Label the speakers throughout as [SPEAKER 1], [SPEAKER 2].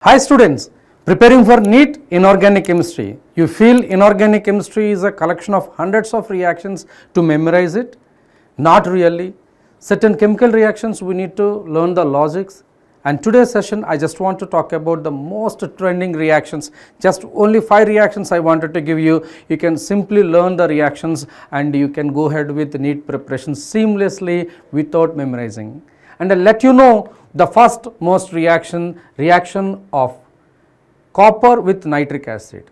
[SPEAKER 1] Hi students, preparing for NEET Inorganic Chemistry. You feel inorganic chemistry is a collection of hundreds of reactions to memorize it? Not really. Certain chemical reactions we need to learn the logics, and today's session I just want to talk about the most trending reactions. Just only 5 reactions I wanted to give you. You can simply learn the reactions and you can go ahead with NEET preparation seamlessly without memorizing. And I'll let you know the first most reaction of copper with nitric acid.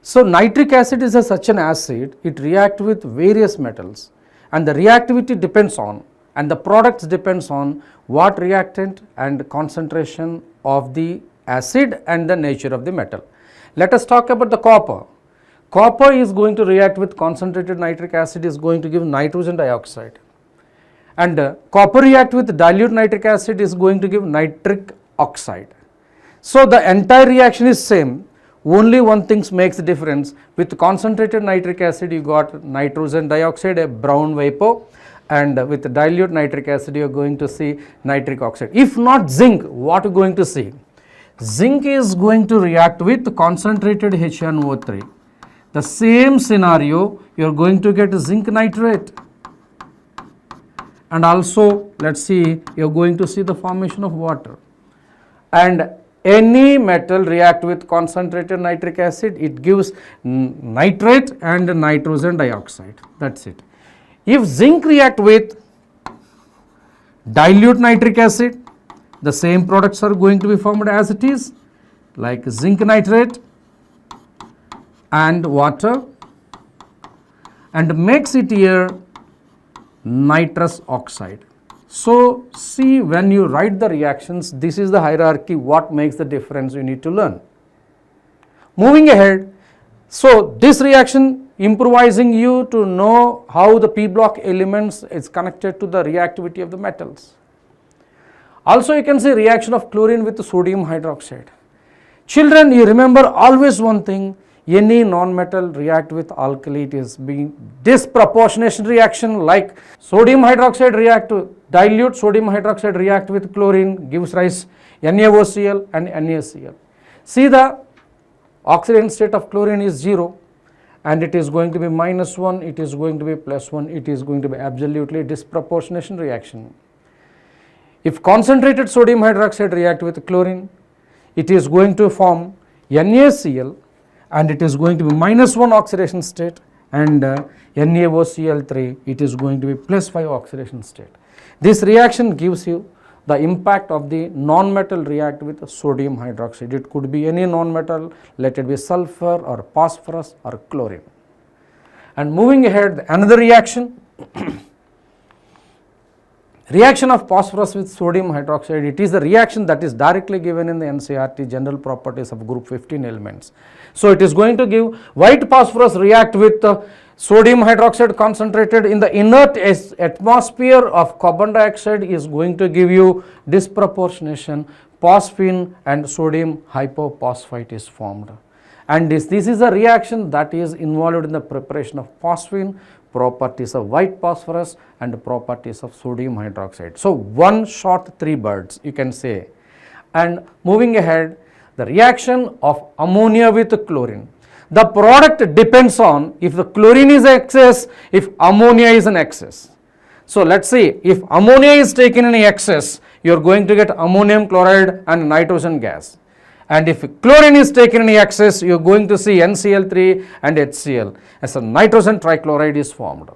[SPEAKER 1] So nitric acid is such an acid, it reacts with various metals, and the reactivity depends on, and the products depends on what reactant and concentration of the acid and the nature of the metal. Let us talk about the copper. Copper is going to react with concentrated nitric acid, is going to give nitrogen dioxide. And copper react with dilute nitric acid is going to give nitric oxide. So the entire reaction is same, only one thing makes the difference. With concentrated nitric acid you got nitrogen dioxide, a brown vapor, and with dilute nitric acid you are going to see nitric oxide. If not zinc, what are you going to see? Zinc is going to react with concentrated HNO3. The same scenario, you are going to get zinc nitrate. And also let us see, you are going to see the formation of water. And any metal react with concentrated nitric acid, it gives nitrate and nitrogen dioxide. That is it. If zinc react with dilute nitric acid, the same products are going to be formed as it is, like zinc nitrate and water, and makes it here nitrous oxide. So see, when you write the reactions, this is the hierarchy, what makes the difference you need to learn. Moving ahead, so this reaction improvising you to know how the p block elements is connected to the reactivity of the metals. Also you can see reaction of chlorine with sodium hydroxide. Children, you remember always one thing, any non-metal react with alkali, it is being disproportionation reaction, like sodium hydroxide react to dilute sodium hydroxide react with chlorine, gives rise NaOCl and NaCl. See, the oxidant state of chlorine is 0 and it is going to be -1, it is going to be +1, it is going to be absolutely disproportionation reaction. If concentrated sodium hydroxide react with chlorine, it is going to form NaCl and it is going to be -1 oxidation state, and NaOCl3, it is going to be +5 oxidation state. This reaction gives you the impact of the non-metal react with sodium hydroxide. It could be any non-metal, let it be sulfur or phosphorus or chlorine. And moving ahead, another reaction, reaction of phosphorus with sodium hydroxide. It is the reaction that is directly given in the NCERT, general properties of group 15 elements. So it is going to give white phosphorus react with sodium hydroxide concentrated in the inert atmosphere of carbon dioxide, is going to give you disproportionation, phosphine and sodium hypophosphite is formed. And this is a reaction that is involved in the preparation of phosphine, properties of white phosphorus and properties of sodium hydroxide. So one shot 3 birds, you can say. And moving ahead, the reaction of ammonia with chlorine. The product depends on if the chlorine is excess, if ammonia is an excess. So let's see, if ammonia is taken in excess, you are going to get ammonium chloride and nitrogen gas. And if chlorine is taken in excess, you are going to see NCl3 and HCl as a nitrogen trichloride is formed.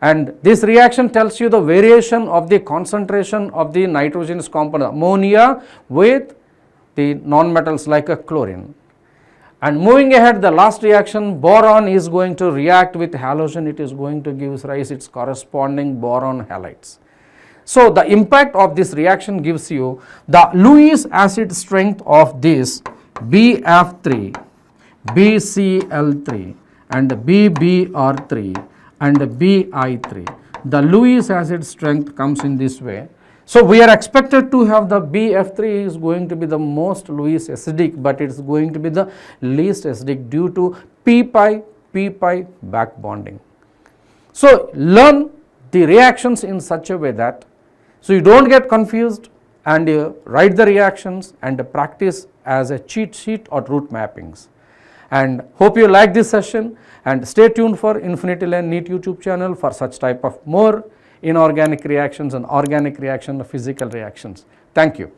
[SPEAKER 1] And this reaction tells you the variation of the concentration of the nitrogenous component ammonia with the non-metals like a chlorine. And moving ahead, the last reaction, boron is going to react with halogen, it is going to give rise its corresponding boron halides. So the impact of this reaction gives you the Lewis acid strength of this BF3, BCl3 and BBr3 and BI3. The Lewis acid strength comes in this way. So we are expected to have the BF3 is going to be the most Lewis acidic, but it is going to be the least acidic due to p-pi back bonding. So learn the reactions in such a way that so you don't get confused and write the reactions and practice as a cheat sheet or route mappings. And hope you like this session, and stay tuned for Infinity Learn NEET YouTube channel for such type of more inorganic reactions and organic reaction, physical reactions. Thank you.